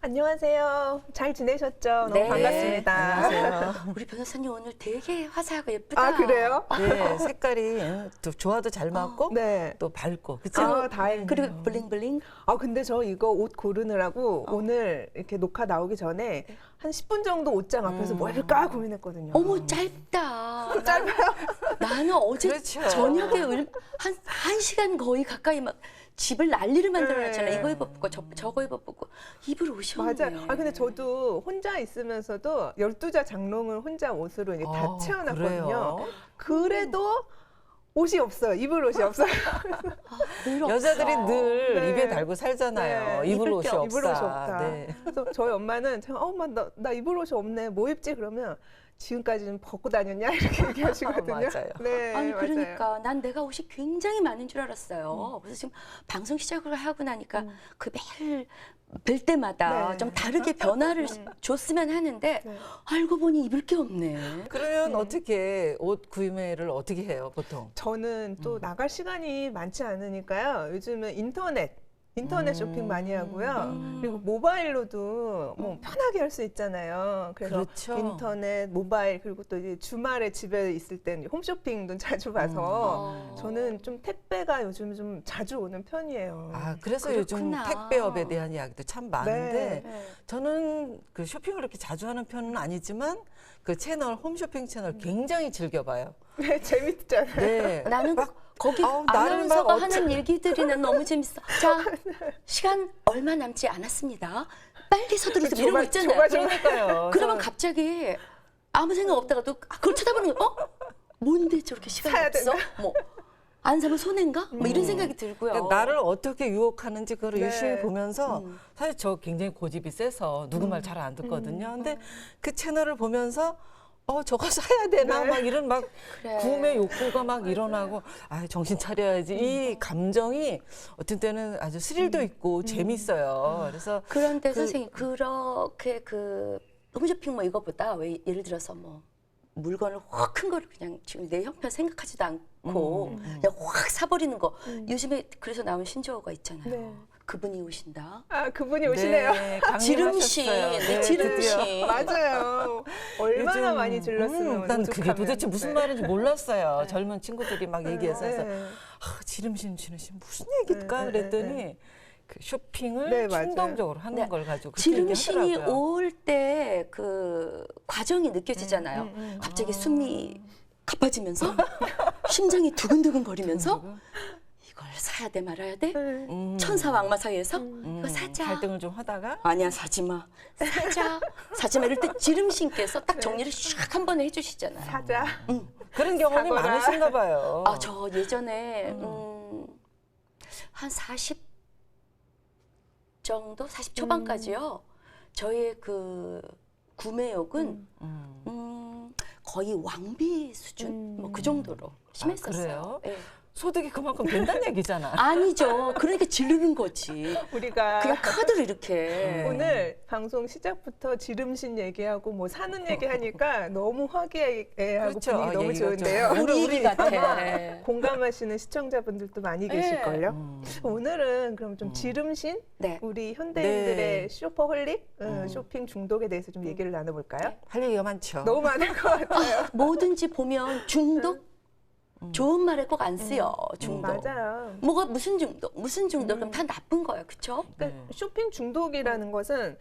안녕하세요. 잘 지내셨죠? 너무 네. 반갑습니다. 안녕하세요. 우리 변호사님 오늘 되게 화사하고 예쁘다. 아, 그래요? 네, 색깔이 또 조화도 잘 맞고 네. 또 밝고 그쵸? 아, 다행이네요. 그리고 블링블링. 아, 근데 저 이거 옷 고르느라고 오늘 이렇게 녹화 나오기 전에 한 10분 정도 옷장 앞에서 뭐 할까 고민했거든요. 어머 짧다. 짧아요? 나는 어제 그렇죠. 저녁에 한 시간 거의 가까이 막 집을 난리를 만들어놨잖아요. 네. 이거 입어보고 저거 입어보고 입을 옷이 없네. 맞아요. 아, 근데 저도 혼자 있으면서도 12자 장롱을 혼자 옷으로 이제 다 채워놨거든요. 그래요? 그래도 옷이 없어요. 입을 옷이 없어요. 늘 없어. 여자들이 늘 네. 입에 달고 살잖아요. 네. 입을 입을 옷이 게 없다. 입을 옷이 없다. 네. 그래서 저희 엄마는 제가 엄마 나 입을 옷이 없네. 뭐 입지? 그러면 지금까지는 벗고 다녔냐 이렇게 얘기하시거든요. 맞아요. 네, 아니 맞아요. 그러니까 난 내가 옷이 굉장히 많은 줄 알았어요. 그래서 지금 방송 시작을 하고 나니까 그 매일 뵐 때마다 네. 좀 다르게 변화를 줬으면 하는데 네. 알고 보니 입을 게 없네. 그러면 어떻게 옷 구매를 어떻게 해요, 보통? 저는 또 나갈 시간이 많지 않으니까요. 요즘은 인터넷 쇼핑 많이 하고요. 그리고 모바일로도 뭐 편하게 할 수 있잖아요. 그래서 그렇죠. 인터넷, 모바일 그리고 또 이제 주말에 집에 있을 땐 홈쇼핑도 자주 가서 저는 좀 택배가 요즘 좀 자주 오는 편이에요. 아, 그래서 그렇구나. 요즘 택배업에 대한 이야기도 참 많은데 네. 저는 그 쇼핑을 그렇게 자주 하는 편은 아니지만 그 채널, 홈쇼핑 채널 굉장히 즐겨봐요. 네, 재밌잖아요. 네. 나는 거기 아우, 나는 막 아나운서가 하는 얘기들이 난 너무 재밌어. 자, 시간 얼마 남지 않았습니다. 빨리 서두르서 이런 거 있잖아요. 그러니까요. 그러면 갑자기 아무 생각 없다가도 그걸 쳐다보는 거. 뭔데 저렇게 시간이 사야 없어? 뭐 안 사면 손해인가? 뭐 이런 생각이 들고요. 그러니까 나를 어떻게 유혹하는지 그걸 네. 열심히 보면서 사실 저 굉장히 고집이 세서 누구 말 잘 안 듣거든요. 근데 그 채널을 보면서 저거 사야 되나 네. 막 이런 막 그래. 구매 욕구가 막 일어나고 아 정신 차려야지 이 감정이 어떤 때는 아주 스릴도 있고 재밌어요. 그래서 그런데 선생님 그렇게 그 홈쇼핑 뭐 이거보다 왜 예를 들어서 뭐 물건을 확 큰 거를 그냥 지금 내 형편 생각하지도 않고 그냥 확 사버리는 거 요즘에 그래서 나온 신조어가 있잖아요. 네. 그분이 오신다. 아, 그분이 오시네요. 네, 지름신, 강림하셨어요. 네, 지름신. 맞아요. 얼마나 요즘, 많이 질렀으면 난 그게 도대체 무슨 말인지 몰랐어요. 네. 젊은 친구들이 막 얘기해서 그래서 네. 지름신 무슨 얘기일까 네, 그랬더니 네, 그 쇼핑을 네, 맞아요. 충동적으로 하는 네. 걸 가지고 그렇게 지름신이 얘기하더라고요. 올 때 그 과정이 느껴지잖아요. 갑자기 숨이 가빠지면서 심장이 두근두근 거리면서 이걸 사야 돼 말아야 돼? 천사 왕마 사이에서 이거 사자. 갈등을 좀 하다가 아니야 사지 마. 사지 마. 이럴 때 지름신께서 딱 정리를 샥 한 번에 해주시잖아요. 사자. 그런 경험이 사거라. 많으신가 봐요. 아, 저 예전에 한 40 정도, 40 초반까지요. 저의 그 구매욕은 거의 왕비 수준, 뭐 그 정도로 심했었어요. 그래요? 예. 소득이 그만큼 된다는 얘기잖아. 아니죠. 그러니까 지르는 거지. 우리가 그냥 카드를 이렇게. 오늘 방송 시작부터 지름신 얘기하고 뭐 사는 얘기하니까 너무 화기애애하고 그렇죠. 분위기 너무 얘기가 좀 좋은데요. 우리 얘기 같아. 공감하시는 시청자분들도 많이 계실걸요. 오늘은 그럼 좀 지름신, 네. 우리 현대인들의 네. 쇼퍼홀릭, 쇼핑 중독에 대해서 좀 얘기를 나눠볼까요? 할 얘기가 많죠. 너무 많을 것 같아요. 뭐든지 보면 중독? 좋은 말에 꼭 안 쓰여. 중독. 맞아요. 뭐가 무슨 중독? 무슨 중독? 그럼 다 나쁜 거야. 그쵸? 그러니까 쇼핑 중독이라는 것은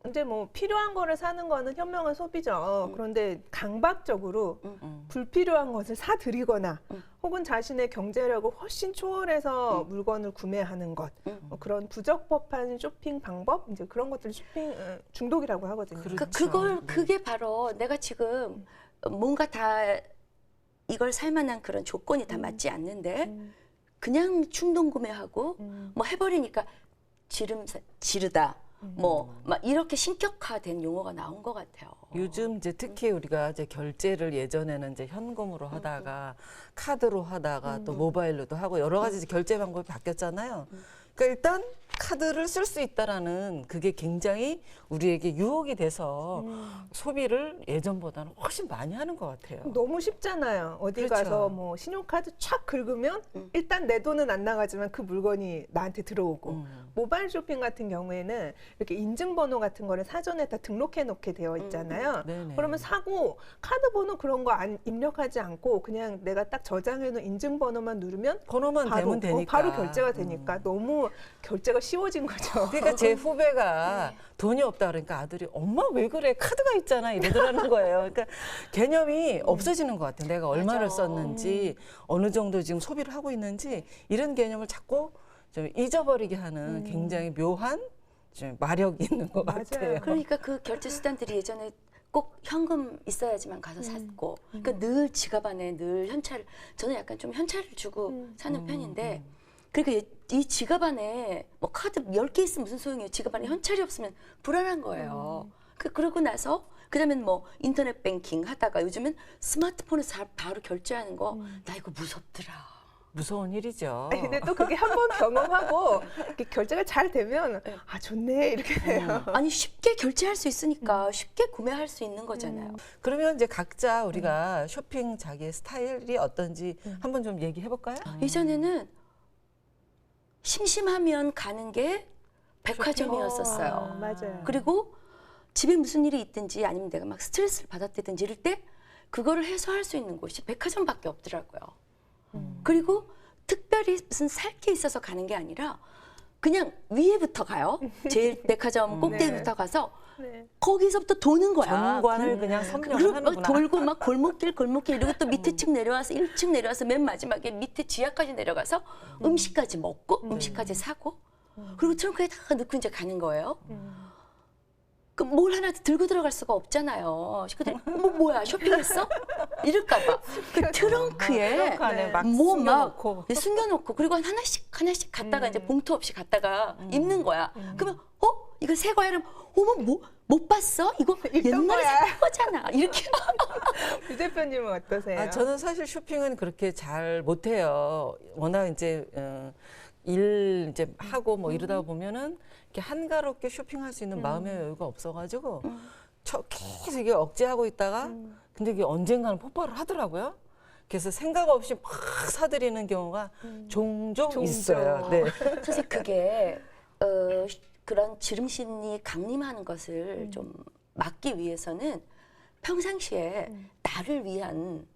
이제 뭐 필요한 거를 사는 거는 현명한 소비죠. 그런데 강박적으로 불필요한 것을 사들이거나 혹은 자신의 경제력을 훨씬 초월해서 물건을 구매하는 것, 그런 부적법한 쇼핑 방법, 이제 그런 것들 쇼핑 중독이라고 하거든요. 그렇죠. 그게 바로 내가 지금 뭔가 다 이걸 살 만한 그런 조건이 다 맞지 않는데 그냥 충동 구매하고 뭐 해버리니까 지르다 뭐 막 이렇게 신격화된 용어가 나온 것 같아요. 요즘 이제 특히 우리가 이제 결제를 예전에는 이제 현금으로 하다가 카드로 하다가 또 모바일로도 하고 여러 가지 이제 결제 방법이 바뀌었잖아요. 그러니까 일단 카드를 쓸 수 있다라는 그게 굉장히 우리에게 유혹이 돼서 소비를 예전보다는 훨씬 많이 하는 것 같아요. 너무 쉽잖아요. 어디 그렇죠. 가서 뭐 신용카드 촥 긁으면 일단 내 돈은 안 나가지만 그 물건이 나한테 들어오고 모바일 쇼핑 같은 경우에는 이렇게 인증번호 같은 거를 사전에 다 등록해 놓게 되어 있잖아요. 네네. 그러면 사고 카드 번호 그런 거 안 입력하지 않고 그냥 내가 딱 저장해 놓은 인증번호만 누르면 번호만 되면 되니까. 바로 결제가 되니까 너무 결제가 쉬워진 거죠. 그러니까 제 후배가 돈이 없다 그러니까 아들이 엄마 왜 그래 카드가 있잖아 이러더라는 거예요. 그러니까 개념이 없어지는 것 같아요. 내가 얼마를 맞아. 썼는지 어느 정도 지금 소비를 하고 있는지 이런 개념을 자꾸 좀 잊어버리게 하는 굉장히 묘한 좀 마력이 있는 것 맞아요. 같아요. 그러니까 그 결제 수단들이 예전에 꼭 현금 있어야지만 가서 샀고, 그러니까 늘 지갑 안에 늘 현찰, 저는 약간 좀 현찰을 주고 사는 편인데, 그러니까 이 지갑 안에 뭐 카드 10개 있으면 무슨 소용이에요. 지갑 안에 현찰이 없으면 불안한 거예요. 그러고 나서 그다음에 뭐 인터넷 뱅킹 하다가 요즘은 스마트폰에서 바로 결제하는 거, 나 이거 무섭더라. 무서운 일이죠. 아니, 근데 또 그게 한 번 경험하고 이렇게 결제가 잘 되면 아 좋네 이렇게 돼요. 아니 쉽게 결제할 수 있으니까 쉽게 구매할 수 있는 거잖아요. 그러면 이제 각자 우리가 쇼핑 자기의 스타일이 어떤지 한번 좀 얘기해 볼까요? 예전에는 심심하면 가는 게 백화점이었었어요. 맞아요. 그리고 집에 무슨 일이 있든지 아니면 내가 막 스트레스를 받았다든지 이럴 때 그거를 해소할 수 있는 곳이 백화점밖에 없더라고요. 그리고 특별히 무슨 살 게 있어서 가는 게 아니라 그냥 위에부터 가요. 제일 백화점 꼭대기부터 가서 네. 거기서부터 도는 거야. 전관을 그냥 그리고 막 선명하는구나. 돌고 막 골목길 이러고 또 밑에 층 내려와서 1층 내려와서 맨 마지막에 밑에 지하까지 내려가서 음식까지 먹고 음식까지 사고 그리고 트렁크에 다 넣고 이제 가는 거예요. 그 뭘 하나 들고 들어갈 수가 없잖아요. 식구들이 뭐야 쇼핑했어? 이럴까봐 그 트렁크에 트렁크 안에 막 뭐 숨겨놓고. 막 숨겨놓고 그리고 하나씩 갖다가 이제 봉투 없이 갖다가 입는 거야. 그러면 이거 새 거야? 그럼 어머 못 봤어? 이거 입던 옛날에 거야. 산 거잖아. 이렇게 유 대표님은 어떠세요? 아, 저는 사실 쇼핑은 그렇게 잘 못해요. 워낙 이제 일 이제 하고 뭐 이러다 보면은 이렇게 한가롭게 쇼핑할 수 있는 마음의 여유가 없어가지고 계속 이게 억제하고 있다가 근데 이게 언젠가는 폭발을 하더라고요. 그래서 생각 없이 막 사들이는 경우가 종종 있어요. 네. 사실 그게 그런 지름신이 강림하는 것을 좀 막기 위해서는 평상시에 나를 위한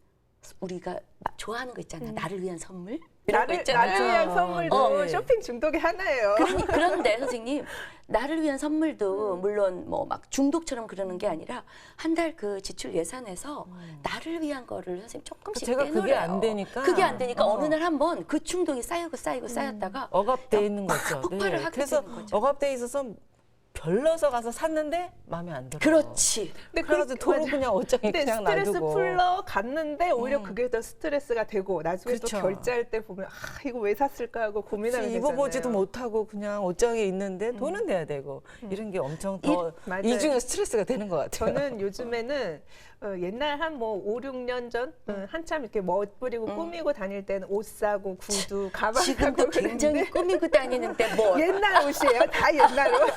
우리가 좋아하는 거 있잖아. 나를 위한 선물 이런 거 있잖아요. 나를 위한 선물도 네. 쇼핑 중독의 하나예요. 그런데 선생님 나를 위한 선물도 물론 뭐 막 중독처럼 그러는 게 아니라 한 달 그 지출 예산에서 나를 위한 거를 선생님 조금씩 제가 빼놓으래요. 그게 안 되니까. 그게 안 되니까 어느 날 한번 그 충동이 쌓였다가 억압돼 있는 거죠. 폭발을 하게 그래서 되는 거죠. 억압돼 있어서 별러서 가서 샀는데 마음에 안 들어. 그렇지. 근데 그래가지고 도로 그냥 옷장에 근데 그냥 스트레스 놔두고. 풀러 갔는데 오히려 그게 더 스트레스가 되고 나중에 그렇죠. 또 결제할 때 보면 아 이거 왜 샀을까 하고 고민하게 되잖아요. 입어보지도 못하고 그냥 옷장에 있는데 돈은 내야 되고 이런 게 엄청 더 맞아요. 이중에 스트레스가 되는 것 같아요. 저는 요즘에는 옛날 한 뭐 5, 6년 전 한참 이렇게 멋부리고 꾸미고 다닐 때는 옷 사고 구두, 가방 지금도 사고 굉장히 그랬는데 꾸미고 다니는데 뭐 옛날 옷이에요. 다 옛날 옷.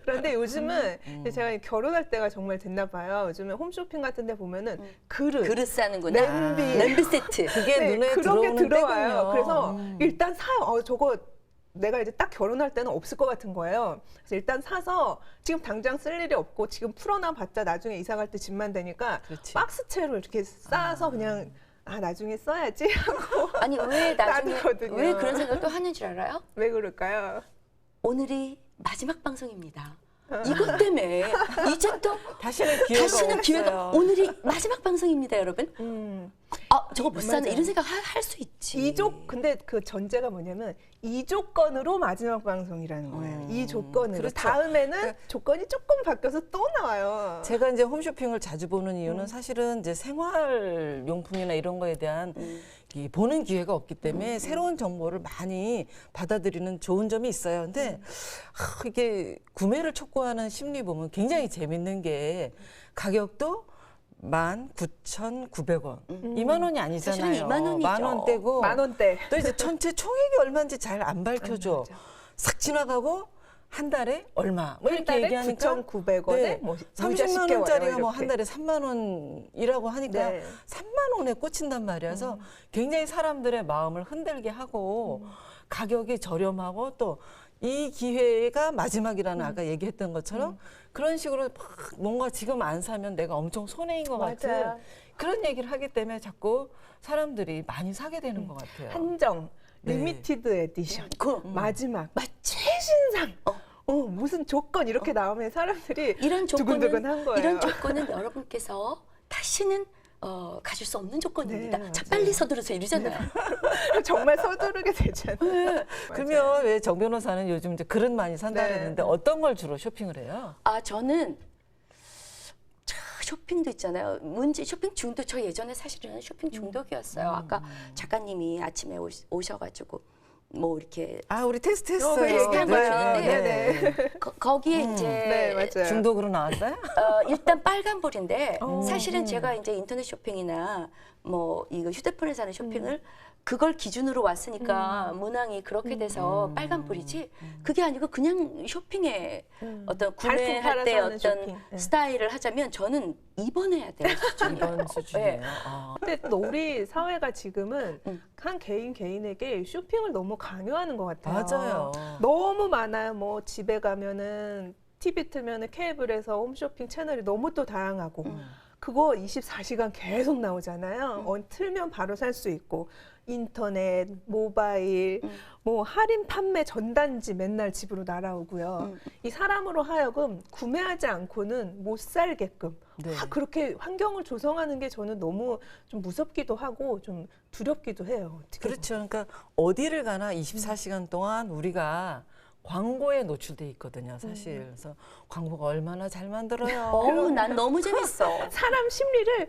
그런데 요즘은 제가 결혼할 때가 정말 됐나 봐요. 요즘에 홈쇼핑 같은 데 보면은 그릇 싸는구나. 냄비. 냄비 세트. 그게 네, 눈에 그런 게 들어오는 들어와요. 때군요. 그래서 일단 사요. 저거 내가 이제 딱 결혼할 때는 없을 것 같은 거예요. 그래서 일단 사서 지금 당장 쓸 일이 없고 지금 풀어놔 봤자 나중에 이사 갈 때 집만 되니까 그렇지. 박스채로 이렇게 싸서 그냥 나중에 써야지 하고 아니 왜 나중에 놔두거든요. 왜 그런 생각도 하는 줄 알아요? 왜 그럴까요? 오늘이 마지막 방송입니다. 이것 때문에 이제 또 다시는 기회가 없어요. 오늘이 마지막 방송입니다, 여러분. 저거 못 사네 맞아요. 이런 생각 할 수 있지. 근데 그 전제가 뭐냐면 이 조건으로 마지막 방송이라는 거예요. 이 조건으로. 그렇죠. 다음에는 조건이 조금 바뀌어서 또 나와요. 제가 이제 홈쇼핑을 자주 보는 이유는 사실은 이제 생활용품이나 이런 거에 대한 이 보는 기회가 없기 때문에 새로운 정보를 많이 받아들이는 좋은 점이 있어요. 근데 이게 구매를 촉구하는 심리 보면 굉장히 재밌는 게 가격도 19,900원. 2만 원이 아니잖아요. 사실은 2만 원이죠. 10,000원대고 10,000원대. 또 이제 전체 총액이 얼마인지 잘 안 밝혀줘. 맞아. 싹 지나가고 한 달에 얼마 뭐 한 이렇게 달에 얘기하니까 9,900원에 네. 뭐 30만 원짜리가 뭐 한 이렇게. 달에 3만 원이라고 하니까 네. 3만 원에 꽂힌단 말이야. 그래서 굉장히 사람들의 마음을 흔들게 하고 가격이 저렴하고 또 이 기회가 마지막이라는 아까 얘기했던 것처럼 그런 식으로 막 뭔가 지금 안 사면 내가 엄청 손해인 것 같은 맞아요. 그런 얘기를 하기 때문에 자꾸 사람들이 많이 사게 되는 것 같아요. 한정, 네. 리미티드 에디션, 그 마지막, 맞지. 최신상. 무슨 조건 이렇게 나오면 사람들이 이런 두근두근한 거예요. 이런 조건은 여러분께서 다시는 가질 수 없는 조건입니다. 네, 자, 맞아요. 빨리 서두르세요 이러잖아요. 정말 서두르게 되잖아요. 그러면 왜 정 변호사는 요즘 이제 그릇 많이 산다 네. 그랬는데 어떤 걸 주로 쇼핑을 해요? 아 저는 쇼핑도 있잖아요. 문제 쇼핑 중독. 저 예전에 사실은 쇼핑 중독이었어요. 아까 작가님이 아침에 오셔가지고 뭐 이렇게 아, 우리 테스트 그 했어요. 얘기한 네, 거죠. 네, 네네. 거기에 이제 네, 맞아요. 중독으로 나왔어요? 일단 빨간불인데 사실은 제가 이제 인터넷 쇼핑이나 뭐 이거 휴대폰에서 하는 쇼핑을 그걸 기준으로 왔으니까 문항이 그렇게 돼서 빨간불이지 그게 아니고 그냥 쇼핑에 어떤 구매할 발품 때 팔아서 하는 어떤 쇼핑. 네. 스타일을 하자면 저는 입원해야 돼요. 이번 수준이에요. 네. 아. 근데 또 우리 사회가 지금은 한 개인에게 쇼핑을 너무 강요하는 것 같아요. 맞아요. 너무 많아요. 뭐 집에 가면은 TV 틀면은 케이블에서 홈쇼핑 채널이 너무 또 다양하고 그거 24시간 계속 나오잖아요. 틀면 바로 살 수 있고 인터넷, 모바일, 뭐 할인 판매 전단지 맨날 집으로 날아오고요. 이 사람으로 하여금 구매하지 않고는 못 살게끔 네. 그렇게 환경을 조성하는 게 저는 너무 좀 무섭기도 하고 좀 두렵기도 해요. 어떻게 그렇죠. 그러니까 어디를 가나 24시간 동안 우리가 광고에 노출돼 있거든요, 사실. 그래서 광고가 얼마나 잘 만들어요. 어우 난 너무 재밌어. 사람 심리를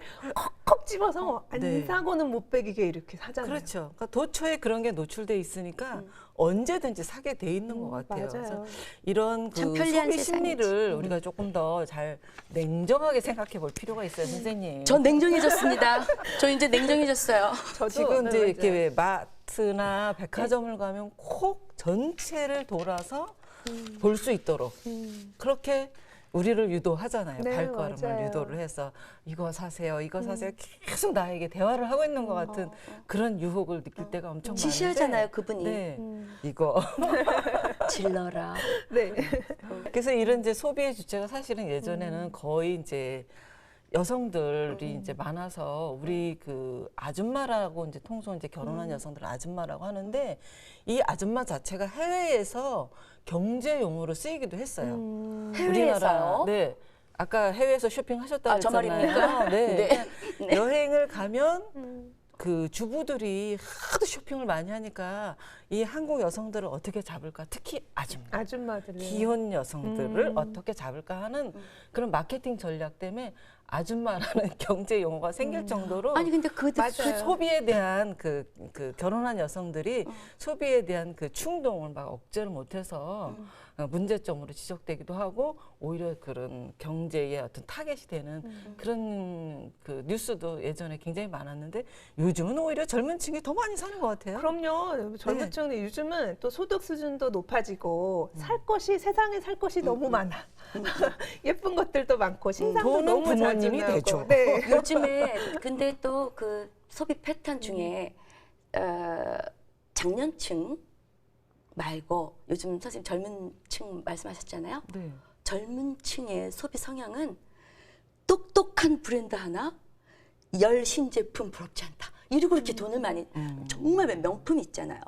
콕콕 집어서 안 네. 사고는 못 베기게 이렇게 사잖아요. 그렇죠. 그러니까 도처에 그런 게 노출돼 있으니까 언제든지 사게 돼 있는 것 같아요. 맞아요. 그래서 이런 참 그 편리한 소비 세상이지. 심리를 우리가 조금 더 잘 냉정하게 생각해 볼 필요가 있어요, 선생님. 전 냉정해졌습니다. 저 이제 냉정해졌어요. 저도 지금 이제 네, 이렇게 맞아요. 왜 마트나 백화점을 가면 콕 전체를 돌아서 볼 수 있도록 그렇게 우리를 유도하잖아요. 네, 발걸음을 맞아요. 유도를 해서 이거 사세요, 이거 사세요. 계속 나에게 대화를 하고 있는 것 같은 그런 유혹을 느낄 때가 엄청 많은데. 지시하잖아요 그분이. 네, 이거. 질러라. 네. 그래서 이런 이제 소비의 주체가 사실은 예전에는 거의 이제 여성들이 이제 많아서 우리 그 아줌마라고 이제 통속 이제 결혼한 여성들을 아줌마라고 하는데 이 아줌마 자체가 해외에서 경제 용어로 쓰이기도 했어요. 해외에서요? 네. 아까 해외에서 쇼핑하셨다고 아, 저 했잖아요. 말입니까? 네. 네. 여행을 가면 그 주부들이 하도 쇼핑을 많이 하니까 이 한국 여성들을 어떻게 잡을까? 특히 아줌마들 기혼 여성들을 어떻게 잡을까 하는 그런 마케팅 전략 때문에 아줌마라는 경제 용어가 생길 정도로 아니 근데 그 맞아요. 그 소비에 대한 그 결혼한 여성들이 소비에 대한 그 충동을 막 억제를 못해서 문제점으로 지적되기도 하고 오히려 그런 경제의 어떤 타겟이 되는 그런 그 뉴스도 예전에 굉장히 많았는데 요즘은 오히려 젊은 층이 더 많이 사는 것 같아요. 그럼요. 젊은 네. 층은 요즘은 또 소득 수준도 높아지고 세상에 살 것이 너무 많아. 예쁜 것들도 많고 신상도 돈은 너무 자주 부모님이 나오고. 대죠. 네. 요즘에 근데 또 그 소비 패턴 중에 장년층 말고 요즘 선생님 젊은 층 말씀하셨잖아요. 네. 젊은 층의 소비 성향은 똑똑한 브랜드 하나, 열 신제품 부럽지 않다. 이러고 이렇게 돈을 많이 정말 명품 있잖아요.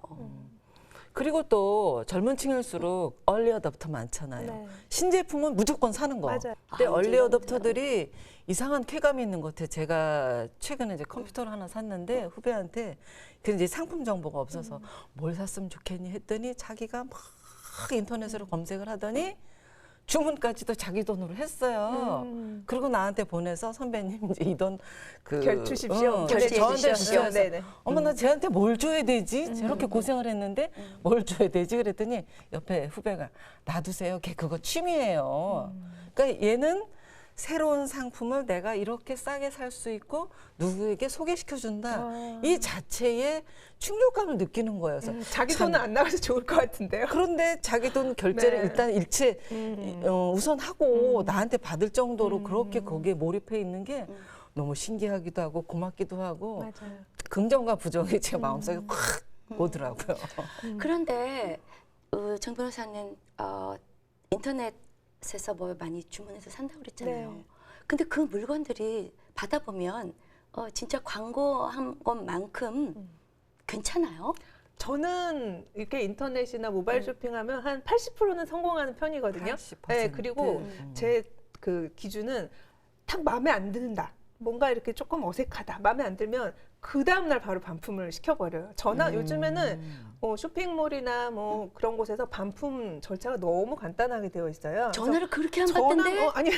그리고 또 젊은 층일수록 얼리 어답터 많잖아요. 네. 신제품은 무조건 사는 거. 맞아요. 근데 아, 얼리 이제 어답터들이 이상한 쾌감이 있는 것 같아요. 제가 최근에 이제 컴퓨터를 하나 샀는데 후배한테 그 이제 상품 정보가 없어서 뭘 샀으면 좋겠니 했더니 자기가 막 인터넷으로 검색을 하더니 주문까지도 자기 돈으로 했어요. 그리고 나한테 보내서 선배님 이제 이 돈 그 주십시오. 근데 결제해 저한테 주십시오. 주셔서 네네. 어머 나 쟤한테 뭘 줘야 되지? 저렇게 고생을 했는데 뭘 줘야 되지? 그랬더니 옆에 후배가 놔두세요. 걔 그거 취미예요. 그러니까 얘는 새로운 상품을 내가 이렇게 싸게 살 수 있고 누구에게 소개시켜준다. 이 자체에 충족감을 느끼는 거예요. 그래서 자기 참- 돈은 안 나가서 좋을 것 같은데요. 그런데 자기 돈 결제를 네. 일단 일체 우선 하고 나한테 받을 정도로 그렇게 거기에 몰입해 있는 게 너무 신기하기도 하고 고맙기도 하고 맞아요. 긍정과 부정이 제 마음속에 확 오더라고요. 그런데 정 변호사는 인터넷에서 뭐 많이 주문해서 산다고 그랬잖아요. 네. 근데 그 물건들이 받아보면 진짜 광고한 것만큼 괜찮아요? 저는 이렇게 인터넷이나 모바일 쇼핑하면 한 80%는 성공하는 편이거든요. 80%. 네, 그리고 제 그 기준은 딱 마음에 안 든다. 뭔가 이렇게 조금 어색하다. 마음에 안 들면 그 다음날 바로 반품을 시켜버려요. 요즘에는 쇼핑몰이나 뭐 그런 곳에서 반품 절차가 너무 간단하게 되어 있어요. 전화를 그렇게 안 전화, 받던데? 아니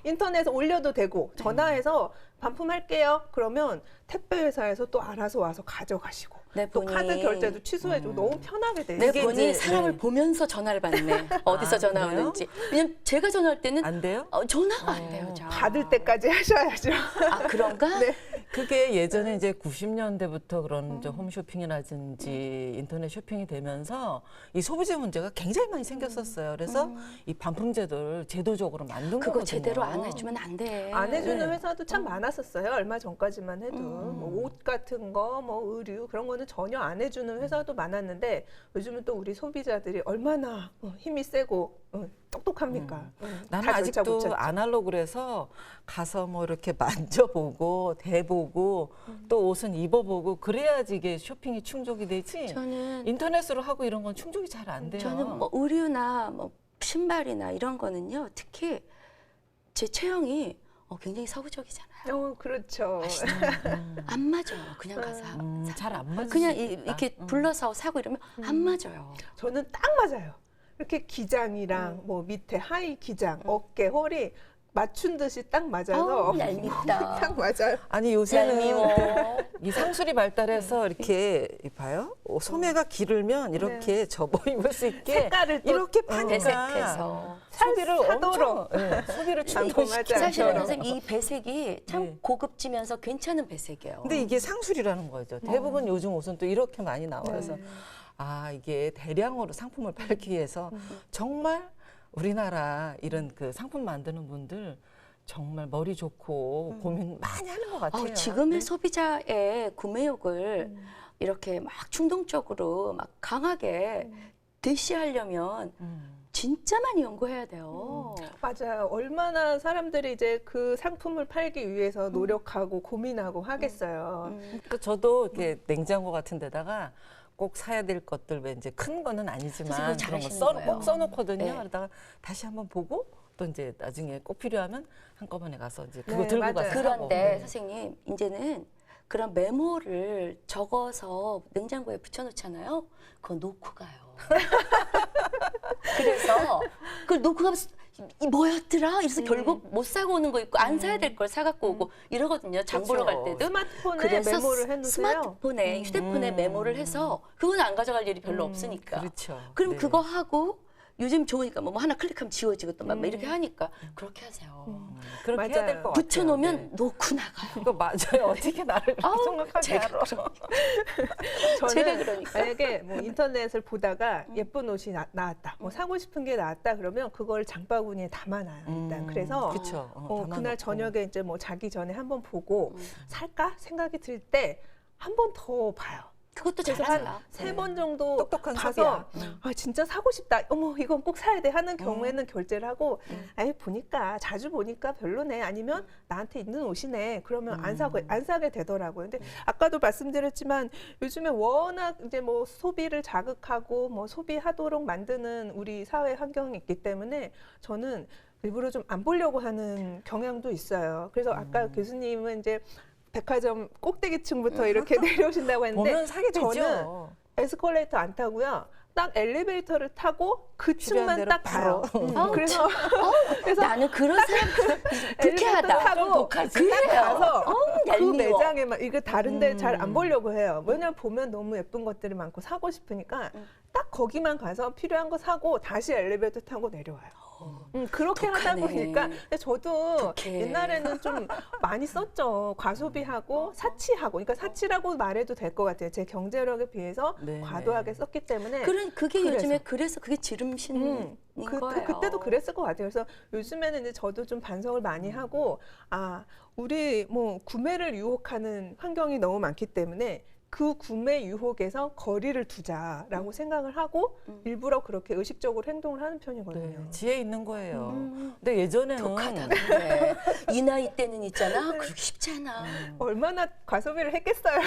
인터넷에 올려도 되고 전화해서 반품할게요. 그러면 택배 회사에서 또 알아서 와서 가져가시고 내 또 본인 카드 결제도 취소해주고 너무 편하게 돼 내 있어요. 본이 이제, 사람을 네. 보면서 전화를 받네. 어디서 아, 전화 그래요? 오는지. 왜냐면 제가 전화할 때는 안 돼요? 전화가 안 돼요. 잘. 받을 때까지 하셔야죠. 아 그런가? 네. 그게 예전에 이제 90년대부터 그런 이제 홈쇼핑이라든지 인터넷 쇼핑이 되면서 이 소비재 문제가 굉장히 많이 생겼었어요. 그래서 이 반품제도를 제도적으로 만든 그거 거거든요. 제대로 안 해주면 안 돼. 안 해주는 네. 회사도 참 많았었어요. 얼마 전까지만 해도 뭐 옷 같은 거, 뭐 의류 그런 거는 전혀 안 해주는 회사도 많았는데 요즘은 또 우리 소비자들이 얼마나 힘이 세고 똑똑합니까? 나는 다 절차 아직도 고쳤죠. 아날로그래서 가서 뭐 이렇게 만져보고 대보고 또 옷은 입어보고 그래야지 이게 쇼핑이 충족이 되지. 저는 인터넷으로 하고 이런 건 충족이 잘 안 돼요. 저는 뭐 의류나 뭐 신발이나 이런 거는요. 특히 제 체형이 굉장히 서구적이잖아요. 그렇죠. 안 맞아요. 그냥 가서 잘 안 맞을 그냥 수 있겠다. 이렇게 불러서 사고 이러면 안 맞아요. 저는 딱 맞아요. 이렇게 기장이랑 뭐 밑에 하의 기장, 어깨, 허리 맞춘 듯이 딱 맞아서 어우, 얄밉다. 딱 맞아요. 아니 요새는 얄미워. 이 상술이 발달해서 이렇게 봐요. 소매가 길으면 이렇게 접어 입을 수 있게 색깔을 또 이렇게 파니까 배색해서. 소비를 사도록. 엄청 소비를 맞아요. 충분시켜요. 사실은 저는 선생님 이 배색이 참 네. 고급지면서 괜찮은 배색이에요. 근데 이게 상술이라는 거죠. 대부분 요즘 옷은 또 이렇게 많이 나와서 아 이게 대량으로 상품을 팔기 위해서 정말 우리나라 이런 그 상품 만드는 분들 정말 머리 좋고 고민 많이 하는 것 같아요. 지금의 소비자의 구매욕을 이렇게 막 충동적으로 막 강하게 대시하려면 진짜 많이 연구해야 돼요. 맞아요. 얼마나 사람들이 이제 그 상품을 팔기 위해서 노력하고 고민하고 하겠어요. 그러니까 저도 이렇게 냉장고 같은 데다가 꼭 사야 될 것들 왜 이제 큰 거는 선생님 아니지만 그거 그런 거 잘하시는 거예요. 꼭 써놓거든요. 네. 그러다가 다시 한번 보고 또 이제 나중에 꼭 필요하면 한꺼번에 가서 이제 그거 네, 들고 맞아요. 가서 사고. 그런데 네. 선생님 이제는 그런 메모를 적어서 냉장고에 붙여놓잖아요. 그거 놓고 가요. 그래서 그걸 놓고 가면 이 뭐였더라? 이래서 결국 못 사고 오는 거 있고 안 사야 될 걸 사갖고 오고 이러거든요. 장 보러 갈 그렇죠. 때도. 스마트폰에 그래서 메모를 해놓으세요. 스마트폰에 휴대폰에 메모를 해서 그건 안 가져갈 일이 별로 없으니까. 그렇죠. 그럼 네. 그거 하고 요즘 좋으니까 뭐 하나 클릭하면 지워지고 또 막 이렇게 하니까 그렇게 하세요. 그렇게 해야 맞아요. 될 것 같아요. 붙여놓으면 네. 놓고 나가요. 그거 맞아요. 어떻게 나를 그렇게 아우, 생각하게 제가 알아. 저는 제가 그러니까. 만약에 뭐 인터넷을 보다가 예쁜 옷이 나왔다, 뭐 사고 싶은 게 나왔다 그러면 그걸 장바구니에 담아놔요 일단. 그래서 그쵸. 그날 담아놓고. 저녁에 이제 뭐 자기 전에 한번 보고 살까 생각이 들 때 한 번 더 봐요. 그것도 그래서 잘하세요. 한 3번 정도 똑똑한 봐서 소비야. 아 진짜 사고 싶다. 어머 이건 꼭 사야 돼 하는 경우에는 결제를 하고 아예 보니까 자주 보니까 별로네. 아니면 나한테 있는 옷이네. 그러면 안 사게 되더라고요. 근데 아까도 말씀드렸지만 요즘에 워낙 이제 뭐 소비를 자극하고 뭐 소비하도록 만드는 우리 사회 환경이 있기 때문에 저는 일부러 좀 안 보려고 하는 경향도 있어요. 그래서 아까 교수님은 이제 백화점 꼭대기층부터 이렇게 내려오신다고 했는데 보면 사게 되죠. 저는 에스컬레이터 안 타고요. 딱 엘리베이터를 타고 그 필요한 층만 대로 딱 바로. 가요. 그래서 나는 그런 사람 불쾌하다. 타고 그래요. 가서 그 얄미워. 매장에만 이거 다른데 잘 안 보려고 해요. 왜냐면 보면 너무 예쁜 것들이 많고 사고 싶으니까 딱 거기만 가서 필요한 거 사고 다시 엘리베이터 타고 내려와요. 그렇게 하다 독하네. 보니까 근데 저도 독해. 옛날에는 좀 많이 썼죠. 과소비하고 사치하고. 그러니까 사치라고 말해도 될 것 같아요. 제 경제력에 비해서 네, 과도하게 네. 썼기 때문에. 그게 그래서. 요즘에 그래서 그게 지름신인 거예요. 그때도 그랬을 것 같아요. 그래서 요즘에는 이제 저도 좀 반성을 많이 하고, 우리 뭐 구매를 유혹하는 환경이 너무 많기 때문에 그 구매 유혹에서 거리를 두자라고 생각을 하고 일부러 그렇게 의식적으로 행동을 하는 편이거든요. 네, 지혜 있는 거예요. 근데 예전에는 독하다 그래. 이 나이 때는 있잖아. 그렇게 쉽지 않아. 얼마나 과소비를 했겠어요.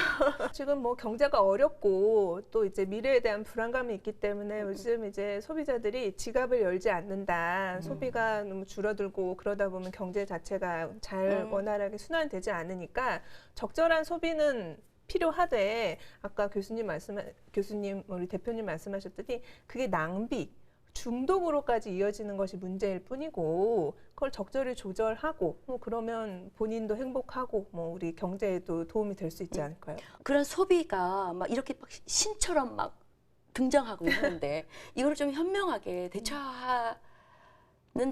지금 뭐 경제가 어렵고 또 이제 미래에 대한 불안감이 있기 때문에 요즘 이제 소비자들이 지갑을 열지 않는다. 소비가 너무 줄어들고 그러다 보면 경제 자체가 잘 원활하게 순환되지 않으니까 적절한 소비는 필요하되 아까 교수님 우리 대표님 말씀하셨더니 그게 낭비 중독으로까지 이어지는 것이 문제일 뿐이고 그걸 적절히 조절하고 뭐 그러면 본인도 행복하고 뭐 우리 경제에도 도움이 될 수 있지 않을까요? 그런 소비가 막 이렇게 막 신처럼 막 등장하고 있는데 이걸 좀 현명하게 대처하는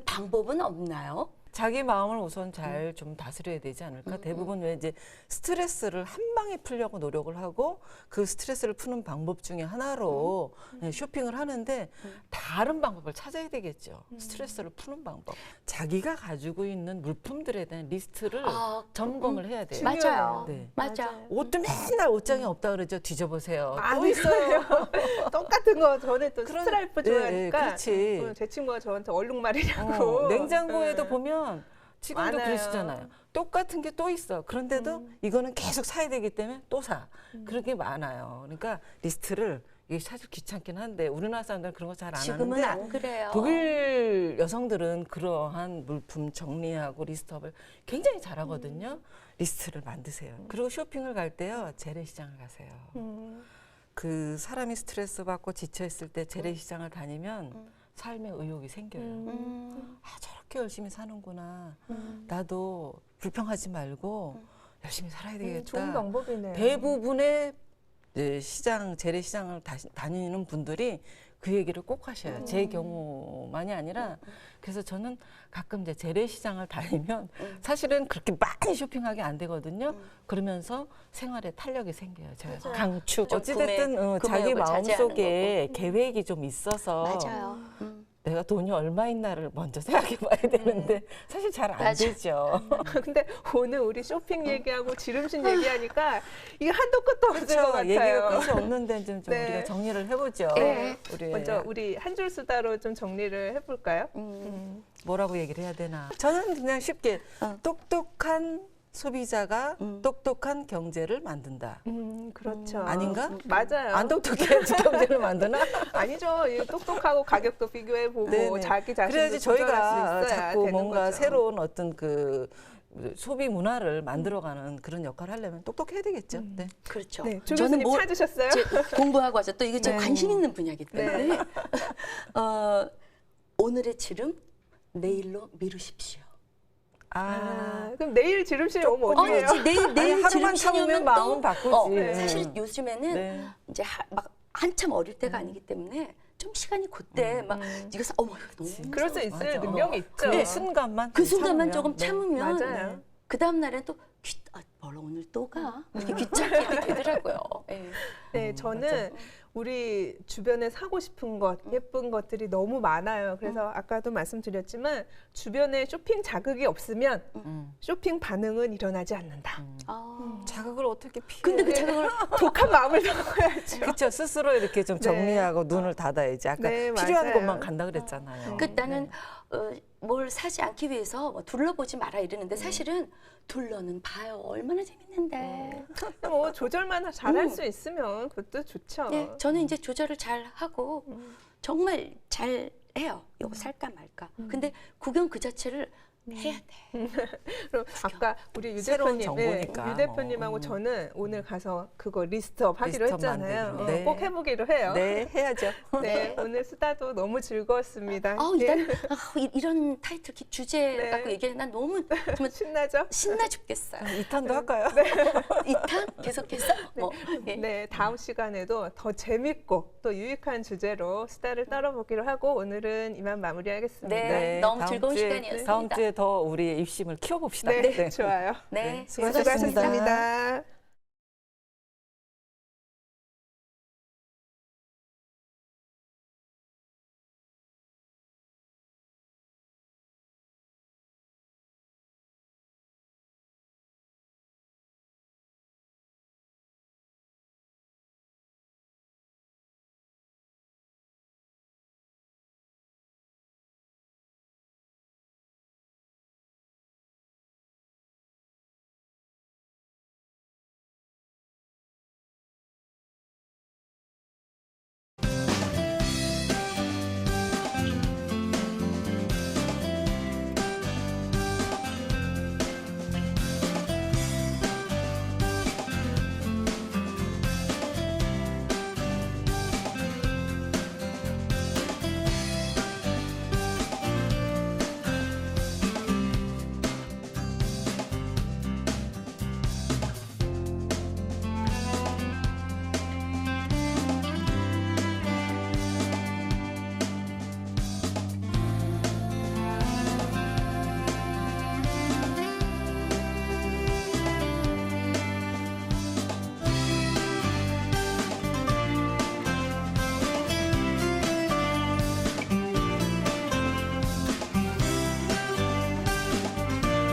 방법은 없나요? 자기 마음을 우선 잘 좀 다스려야 되지 않을까? 대부분 왜 이제 스트레스를 한 방에 풀려고 노력을 하고 그 스트레스를 푸는 방법 중에 하나로 쇼핑을 하는데 다른 방법을 찾아야 되겠죠. 스트레스를 푸는 방법. 자기가 가지고 있는 물품들에 대한 리스트를 점검을 해야 돼요. 맞아요. 네. 맞아. 옷도 맨날 옷장에 없다 그러죠. 뒤져보세요. 또 안 있어요. 똑같은 거 저는 또 그런- 스트라이프 네, 좋아하니까 그렇지. 제 친구가 저한테 얼룩말이냐고 냉장고에도 네. 보면 지금도 많아요. 그러시잖아요. 똑같은 게 또 있어. 그런데도 이거는 계속 사야 되기 때문에 또 사. 그런 게 많아요. 그러니까 리스트를 이게 사실 귀찮긴 한데 우리나라 사람들은 그런 거 잘 안 지금은 하는데 안 그래요. 독일 여성들은 그러한 물품 정리하고 리스트업을 굉장히 잘하거든요. 리스트를 만드세요. 그리고 쇼핑을 갈 때요. 재래시장을 가세요. 그 사람이 스트레스 받고 지쳐 있을 때 재래시장을 다니면 삶의 의욕이 생겨요. 저렇게 열심히 사는구나. 나도 불평하지 말고 열심히 살아야 되겠다. 좋은 방법이네요. 대부분의 이제 재래시장을 다니는 분들이 그 얘기를 꼭 하셔요. 제 경우만이 아니라 그래서 저는 가끔 이제 재래시장을 다니면 사실은 그렇게 많이 쇼핑하기 안 되거든요. 그러면서 생활에 탄력이 생겨요. 제가 맞아요. 강축. 좀 어찌됐든 자기 구매욕을 자제하는 마음속에 계획이 좀 있어서 맞아요. 내가 돈이 얼마 있나를 먼저 생각해 봐야 되는데 사실 잘 안 맞아. 되죠. 근데 오늘 우리 쇼핑 얘기하고 지름신 얘기하니까 이게 한도 끝도 없을 것 그렇죠. 같아요. 얘기가 끝이 없는데 좀 네. 우리가 정리를 해보죠. 네. 우리 먼저 우리 한 줄 수다로 좀 정리를 해볼까요? 뭐라고 얘기를 해야 되나? 저는 그냥 쉽게 똑똑한 소비자가 똑똑한 경제를 만든다. 그렇죠. 아닌가? 맞아요. 안 똑똑해야지 경제를 만드나? 아니죠. 이 똑똑하고 가격도 비교해보고 네네. 자기 자신도 그래야지 조절할 저희가 수 있어야 자꾸 되는 뭔가 거죠. 새로운 어떤 그 소비 문화를 만들어가는 그런 역할을 하려면 똑똑해야 되겠죠. 네. 그렇죠. 네, 조 교수님 뭐 찾으셨어요? 공부하고 와서 또 이게 좀 네. 관심 있는 분야이기 때문에 네. 오늘의 지름 내일로 미루십시오. 그럼 내일 지름신 오면 어떻게 해요? 아니지 내일 하루만 지름신이 참으면 오면 마음은 또 바꾸지. 네. 사실 요즘에는 네. 이제 막 한참 어릴 때가 아니기 때문에 좀 시간이 그때 막 이거 어머 이거 너무 그럴 수 있어요. 맞아. 능력이 있죠. 그 순간만 그 순간만 참으면, 조금 네. 참으면 맞아요. 그 다음 날엔 또 뭘 오늘 또 가? 이렇게 귀찮게 되더라고요. 예. 네, 저는 우리 주변에 사고 싶은 것, 예쁜 것들이 너무 많아요. 그래서 아까도 말씀드렸지만 주변에 쇼핑 자극이 없으면 쇼핑 반응은 일어나지 않는다. 자극을 어떻게 피해? 근데 그 자극을 독한 마음을 먹어야죠. 그렇죠. 스스로 이렇게 좀 정리하고 눈을 닫아야지. 아까 네, 필요한 맞아요. 것만 간다 그랬잖아요. 그 나는 뭘 사지 않기 위해서 뭐 둘러보지 마라 이러는데 사실은 둘러는 봐요. 얼마나 재밌는데. 뭐 조절만 잘할 수 있으면 그것도 좋죠. 예, 저는 이제 조절을 잘 하고 정말 잘 해요. 이거 살까 말까. 근데 구경 그 자체를 해야 돼. 그럼 아까 우리 유 새로운 대표님, 정보니까. 유 대표님하고 저는 오늘 가서 그거 리스트업 하기로 리스트업 했잖아요. 만들기로. 네. 꼭 해보기로 해요. 네, 해야죠. 네, 오늘 수다도 너무 즐거웠습니다. 일단 이런 타이틀 주제 네. 갖고 얘기하는 난 너무 정말 신나죠? 신나 죽겠어요. 2탄도 할까요? 2탄 계속해서 예. 네, 다음 시간에도 더 재밌고 또 유익한 주제로 수다를 떨어보기로 하고 오늘은 이만 마무리하겠습니다. 네, 너무 다음 즐거운 주에, 시간이었습니다. 다음 주에 더 우리의 입심을 키워봅시다. 네, 좋아요. 네, 수고하셨습니다. 수고하셨습니다.